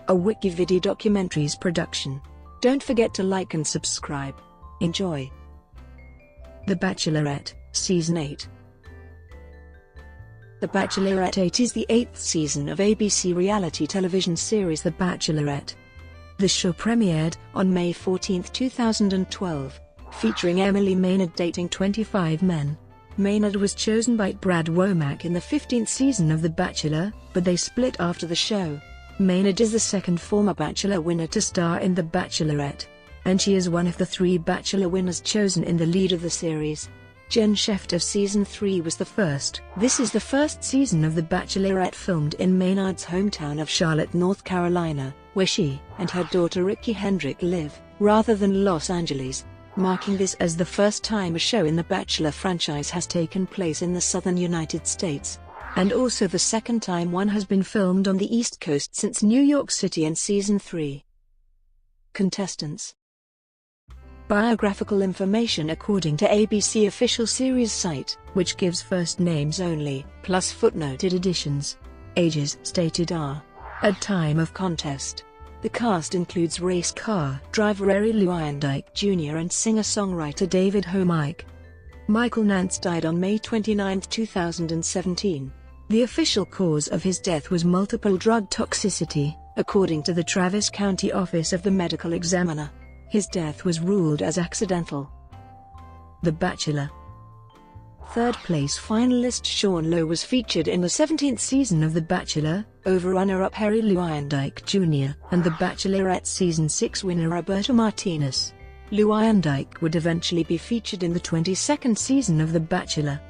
a WikiVidi Documentaries production. Don't forget to like and subscribe. Enjoy. The Bachelorette, Season 8. The Bachelorette 8 is the 8th season of ABC reality television series The Bachelorette. The show premiered on May 14, 2012, featuring Emily Maynard dating 25 men. Maynard was chosen by Brad Womack in the 15th season of The Bachelor, but they split after the show. Maynard is the second former Bachelor winner to star in The Bachelorette, and she is one of the 3 Bachelor winners chosen in the lead of the series. Schefft of Season 3 was the first. This is the first season of The Bachelorette filmed in Maynard's hometown of Charlotte, North Carolina, where she and her daughter Ricki Hendrick live, rather than Los Angeles, marking this as the first time a show in the Bachelor franchise has taken place in the southern United States, and also the second time one has been filmed on the East Coast since New York City in Season 3. Contestants. Biographical information according to ABC official series site, which gives first names only, plus footnoted additions. Ages stated are at time of contest. The cast includes race car driver Emily Maynard Jr. and singer-songwriter David Womack. Michael Nance died on May 29, 2017. The official cause of his death was multiple drug toxicity, according to the Travis County Office of the Medical Examiner. His death was ruled as accidental. The Bachelor. Third-place finalist Sean Lowe was featured in the 17th season of The Bachelor, over runner-up Emily Maynard Jr., and The Bachelorette Season 6 winner Roberto Martinez. Maynard would eventually be featured in the 22nd season of The Bachelor.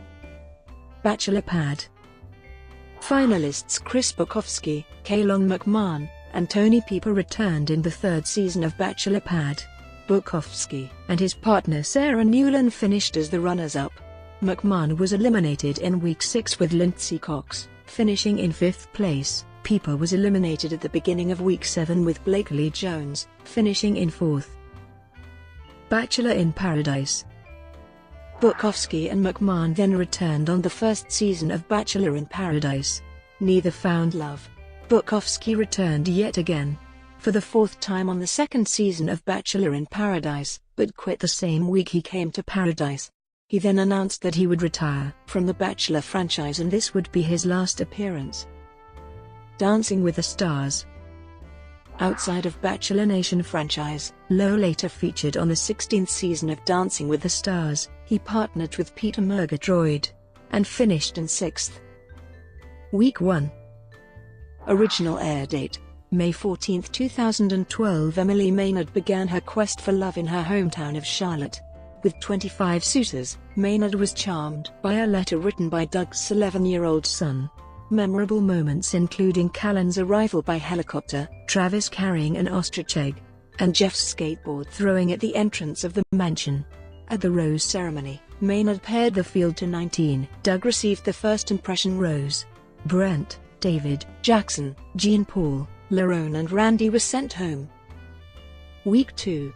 Bachelor Pad. Finalists Chris Bukowski, Kaylon McMahon, and Tony Pieper returned in the 3rd season of Bachelor Pad. Bukowski and his partner Sarah Newland finished as the runners-up. McMahon was eliminated in Week 6 with Lindsay Cox, finishing in 5th place. Pieper was eliminated at the beginning of Week 7 with Blakely Jones, finishing in 4th. Bachelor in Paradise. Bukowski and McMahon then returned on the 1st season of Bachelor in Paradise. Neither found love. Bukowski returned yet again, for the 4th time on the 2nd season of Bachelor in Paradise, but quit the same week he came to Paradise. He then announced that he would retire from the Bachelor franchise and this would be his last appearance. Dancing with the Stars. Outside of Bachelor Nation franchise, Lowe later featured on the 16th season of Dancing with the Stars. He partnered with Peter Murgatroyd, and finished in 6th. Week 1. Original air date, May 14, 2012. Emily Maynard began her quest for love in her hometown of Charlotte. With 25 suitors, Maynard was charmed by a letter written by Doug's 11-year-old son. Memorable moments including Callan's arrival by helicopter, Travis carrying an ostrich egg, and Jeff's skateboard throwing at the entrance of the mansion. At the rose ceremony, Maynard paired the field to 19. Doug received the first impression rose. Brent, David, Jackson, Jean Paul, Lerone and Randy were sent home. Week 2.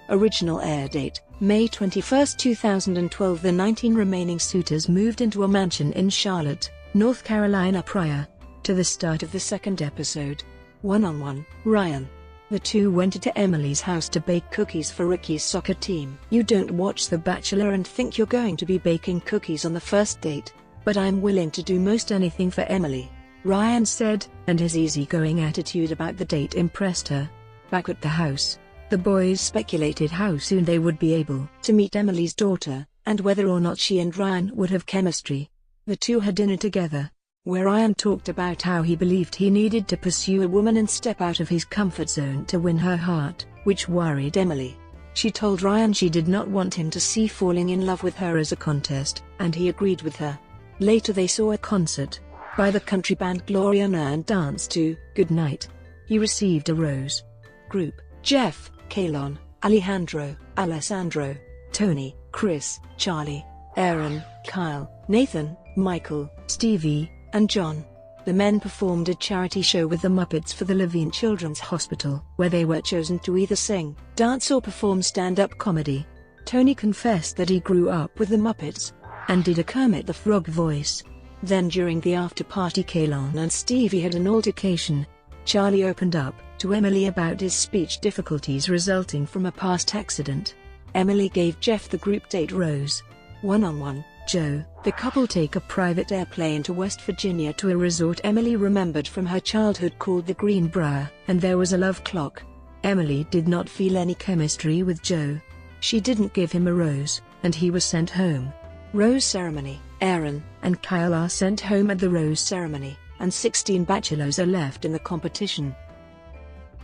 Original air date, May 21, 2012. The 19 remaining suitors moved into a mansion in Charlotte, North Carolina prior to the start of the 2nd episode. One-on-one, Ryan. The two went to Emily's house to bake cookies for Ricki's soccer team. You don't watch The Bachelor and think you're going to be baking cookies on the first date, but I'm willing to do most anything for Emily, Ryan said, and his easygoing attitude about the date impressed her. Back at the house, the boys speculated how soon they would be able to meet Emily's daughter, and whether or not she and Ryan would have chemistry. The two had dinner together, where Ryan talked about how he believed he needed to pursue a woman and step out of his comfort zone to win her heart, which worried Emily. She told Ryan she did not want him to see falling in love with her as a contest, and he agreed with her. Later they saw a concert by the country band Gloriana and danced to Good Night. He received a rose. Group: Jeff, Kaylon, Alessandro, Tony, Chris, Charlie, Aaron, Kyle, Nathan, Michael, Stevie, and John. The men performed a charity show with the Muppets for the Levine Children's Hospital, where they were chosen to either sing, dance or perform stand-up comedy. Tony confessed that he grew up with the Muppets, and did a Kermit the Frog voice. Then during the after-party, Kaylon and Stevie had an altercation. Charlie opened up to Emily about his speech difficulties resulting from a past accident. Emily gave Jeff the group date rose. One-on-one, Joe. The couple take a private airplane to West Virginia to a resort Emily remembered from her childhood called the Greenbrier, and there was a love clock. Emily did not feel any chemistry with Joe. She didn't give him a rose, and he was sent home. Rose ceremony. Aaron and Kyle are sent home at the rose ceremony, and 16 bachelors are left in the competition.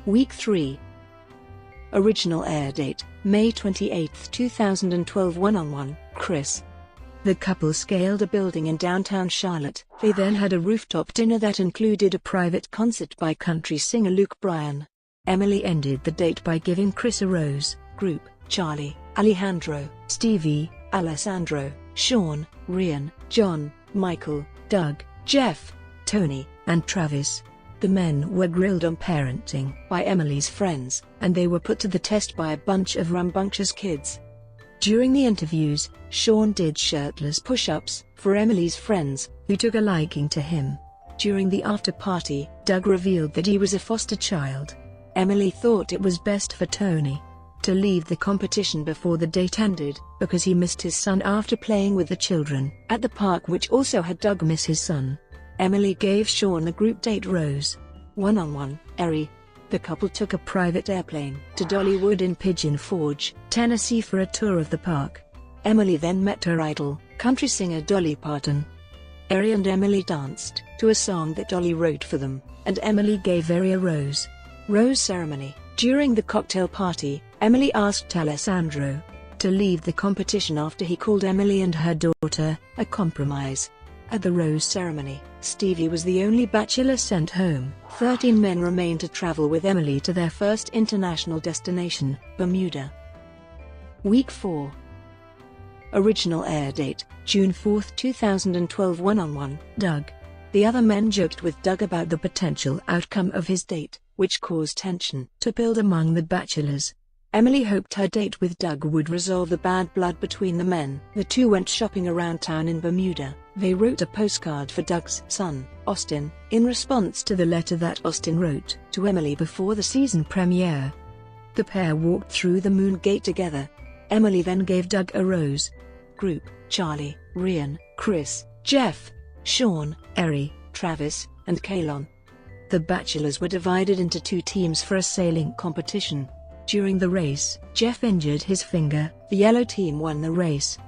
Week 3. Original air date, May 28, 2012. One-on-one, Chris. The couple scaled a building in downtown Charlotte. They then had a rooftop dinner that included a private concert by country singer Luke Bryan. Emily ended the date by giving Chris a rose. Group: Charlie, Alejandro, Stevie, Alessandro, Sean, Ryan, John, Michael, Doug, Jeff, Tony, and Travis. The men were grilled on parenting by Emily's friends, and they were put to the test by a bunch of rambunctious kids. During the interviews, Sean did shirtless push-ups for Emily's friends, who took a liking to him. During the after-party, Doug revealed that he was a foster child. Emily thought it was best for Tony to leave the competition before the date ended, because he missed his son after playing with the children at the park, which also had Doug miss his son. Emily gave Sean the group date rose. One-on-one, Eri. The couple took a private airplane to Dollywood in Pigeon Forge, Tennessee for a tour of the park. Emily then met her idol, country singer Dolly Parton. Eri and Emily danced to a song that Dolly wrote for them, and Emily gave Eri a rose. Rose ceremony. During the cocktail party, Emily asked Alessandro to leave the competition after he called Emily and her daughter a compromise. At the rose ceremony, Stevie was the only bachelor sent home. 13 men remained to travel with Emily to their first international destination, Bermuda. Week 4. Original air date, June 4, 2012. One-on-one, Doug. The other men joked with Doug about the potential outcome of his date, which caused tension to build among the bachelors. Emily hoped her date with Doug would resolve the bad blood between the men. The two went shopping around town in Bermuda. They wrote a postcard for Doug's son, Austin, in response to the letter that Austin wrote to Emily before the season premiere. The pair walked through the Moon Gate together. Emily then gave Doug a rose. Group: Charlie, Ryan, Chris, Jeff, Sean, Eri, Travis, and Kalon. The bachelors were divided into 2 teams for a sailing competition. During the race, Jeff injured his finger. The yellow team won the race.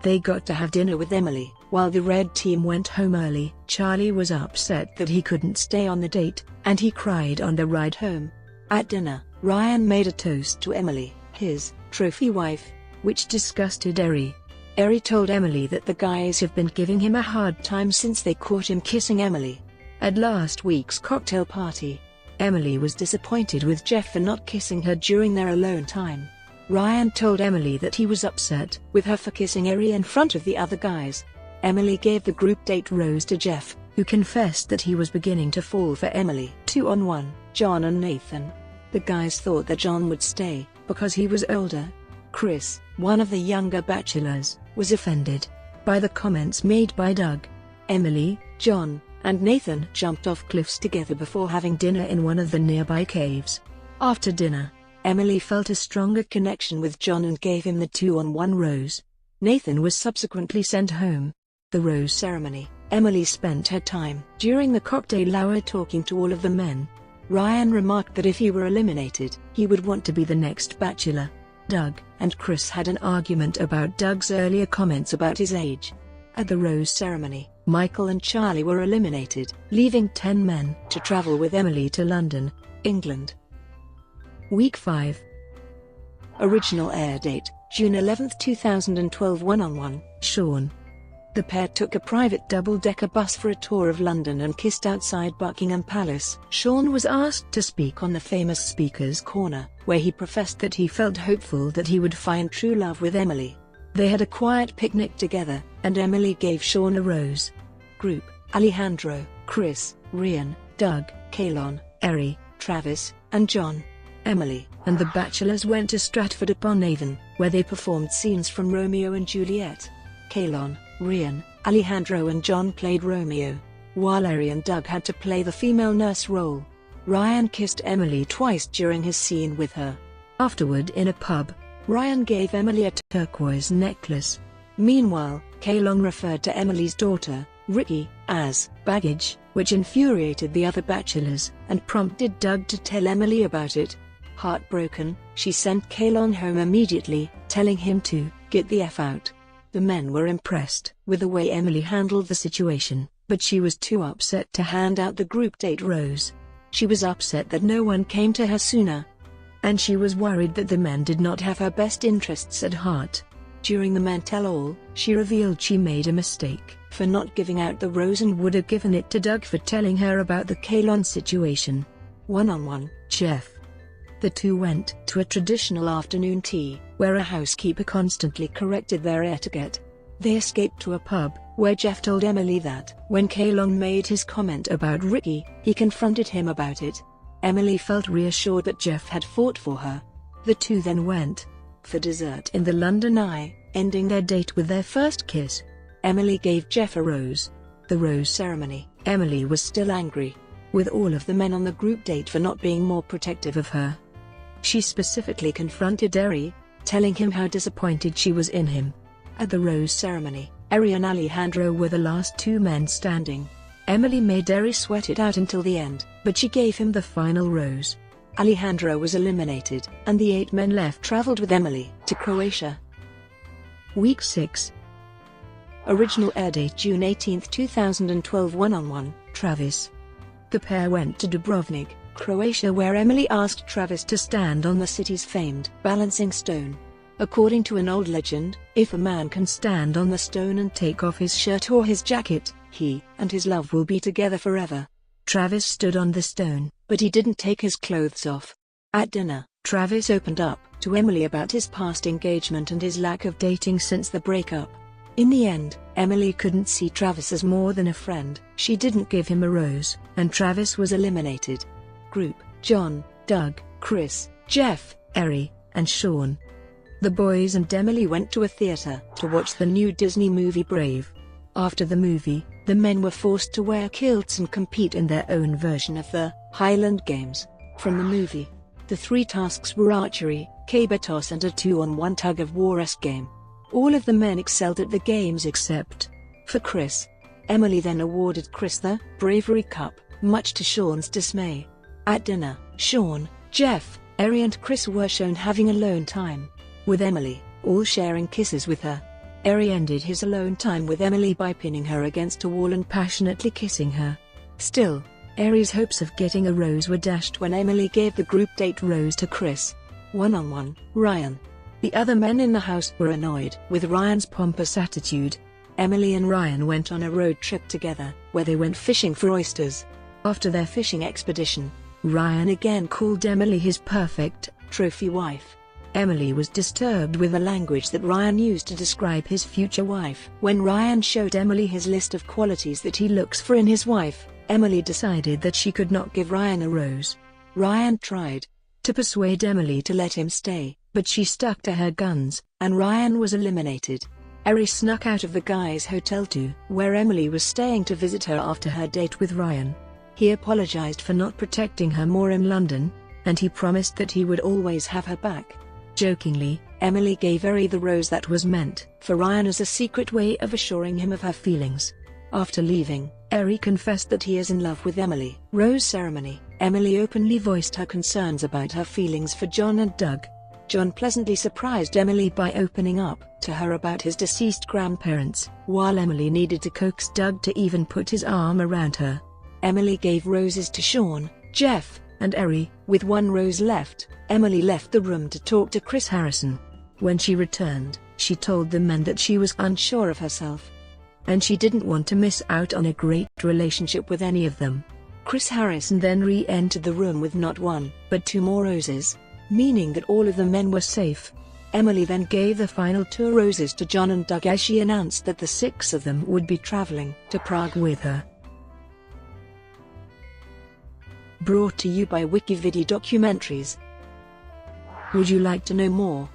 They got to have dinner with Emily, while the red team went home early. Charlie was upset that he couldn't stay on the date, and he cried on the ride home. At dinner, Ryan made a toast to Emily, his trophy wife, which disgusted Eri. Eri told Emily that the guys have been giving him a hard time since they caught him kissing Emily at last week's cocktail party. Emily was disappointed with Jeff for not kissing her during their alone time. Ryan told Emily that he was upset with her for kissing Eri in front of the other guys. Emily gave the group date rose to Jeff, who confessed that he was beginning to fall for Emily. 2-on-1, John and Nathan. The guys thought that John would stay because he was older. Chris, one of the younger bachelors, was offended by the comments made by Doug. Emily, John, and Nathan jumped off cliffs together before having dinner in one of the nearby caves. After dinner, Emily felt a stronger connection with John and gave him the 2-on-1 rose. Nathan was subsequently sent home. The rose ceremony. Emily spent her time during the cocktail hour talking to all of the men. Ryan remarked that if he were eliminated, he would want to be the next bachelor. Doug and Chris had an argument about Doug's earlier comments about his age. At the rose ceremony, Michael and Charlie were eliminated, leaving 10 men to travel with Emily to London, England. Week 5. Original air date, June 11, 2012. One-on-one, Sean. The pair took a private double-decker bus for a tour of London and kissed outside Buckingham Palace. Sean was asked to speak on the famous Speaker's Corner, where he professed that he felt hopeful that he would find true love with Emily. They had a quiet picnic together, and Emily gave Sean a rose. Group: Alejandro, Chris, Ryan, Doug, Kalon, Eri, Travis, and John. Emily and the bachelors went to Stratford-upon-Avon, where they performed scenes from Romeo and Juliet. Kalon, Ryan, Alejandro and John played Romeo, while Eri and Doug had to play the female nurse role. Ryan kissed Emily twice during his scene with her. Afterward, in a pub, Ryan gave Emily a turquoise necklace. Meanwhile, Kaylon referred to Emily's daughter, Ricki, as baggage, which infuriated the other bachelors and prompted Doug to tell Emily about it. Heartbroken, she sent Kaylon home immediately, telling him to get the F out. The men were impressed with the way Emily handled the situation, but she was too upset to hand out the group date rose. She was upset that no one came to her sooner, and she was worried that the men did not have her best interests at heart. During the men tell-all, she revealed she made a mistake for not giving out the rose and would have given it to Doug for telling her about the Kaylon situation. One-on-one, Schefft. The two went to a traditional afternoon tea, where a housekeeper constantly corrected their etiquette. They escaped to a pub, where Jeff told Emily that when Kaylon made his comment about Ricki, he confronted him about it. Emily felt reassured that Jeff had fought for her. The two then went for dessert in the London Eye, ending their date with their first kiss. Emily gave Jeff a rose. The rose ceremony, Emily was still angry with all of the men on the group date for not being more protective of her. She specifically confronted Eri, telling him how disappointed she was in him. At the rose ceremony, Eri and Alejandro were the last two men standing. Emily made Eri sweat it out until the end, but she gave him the final rose. Alejandro was eliminated, and the 8 men left traveled with Emily to Croatia. Week 6. Original air date June 18, 2012. One-on-one, Travis. The pair went to Dubrovnik, Croatia, where Emily asked Travis to stand on the city's famed balancing stone. According to an old legend, if a man can stand on the stone and take off his shirt or his jacket, he and his love will be together forever. Travis stood on the stone, but he didn't take his clothes off. At dinner, Travis opened up to Emily about his past engagement and his lack of dating since the breakup. In the end, Emily couldn't see Travis as more than a friend. She didn't give him a rose, and Travis was eliminated. Group: John, Doug, Chris, Jeff, Eri, and Sean. The boys and Emily went to a theater to watch the new Disney movie Brave. After the movie, the men were forced to wear kilts and compete in their own version of the Highland Games from the movie. The 3 tasks were archery, caber toss and a 2-on-1 tug-of-war-esque game. All of the men excelled at the games except for Chris. Emily then awarded Chris the Bravery Cup, much to Sean's dismay. At dinner, Sean, Jeff, Eri and Chris were shown having alone time with Emily, all sharing kisses with her. Eri ended his alone time with Emily by pinning her against a wall and passionately kissing her. Still, Eri's hopes of getting a rose were dashed when Emily gave the group date rose to Chris. One-on-one, Ryan. The other men in the house were annoyed with Ryan's pompous attitude. Emily and Ryan went on a road trip together, where they went fishing for oysters. After their fishing expedition, Ryan again called Emily his perfect trophy wife. Emily was disturbed with the language that Ryan used to describe his future wife. When Ryan showed Emily his list of qualities that he looks for in his wife, Emily decided that she could not give Ryan a rose. Ryan tried to persuade Emily to let him stay, but she stuck to her guns, and Ryan was eliminated. Eri snuck out of the guys' hotel to where Emily was staying to visit her after her date with Ryan. He apologized for not protecting her more in London, and he promised that he would always have her back. Jokingly, Emily gave Eri the rose that was meant for Ryan as a secret way of assuring him of her feelings. After leaving, Eri confessed that he is in love with Emily. Rose ceremony, Emily openly voiced her concerns about her feelings for John and Doug. John pleasantly surprised Emily by opening up to her about his deceased grandparents, while Emily needed to coax Doug to even put his arm around her. Emily gave roses to Sean, Jeff, and Eri. With 1 rose left, Emily left the room to talk to Chris Harrison. When she returned, she told the men that she was unsure of herself, and she didn't want to miss out on a great relationship with any of them. Chris Harrison then re-entered the room with not 1, but 2 more roses, meaning that all of the men were safe. Emily then gave the final 2 roses to John and Doug as she announced that the 6 of them would be traveling to Prague with her. Brought to you by WikiVidi Documentaries. Would you like to know more?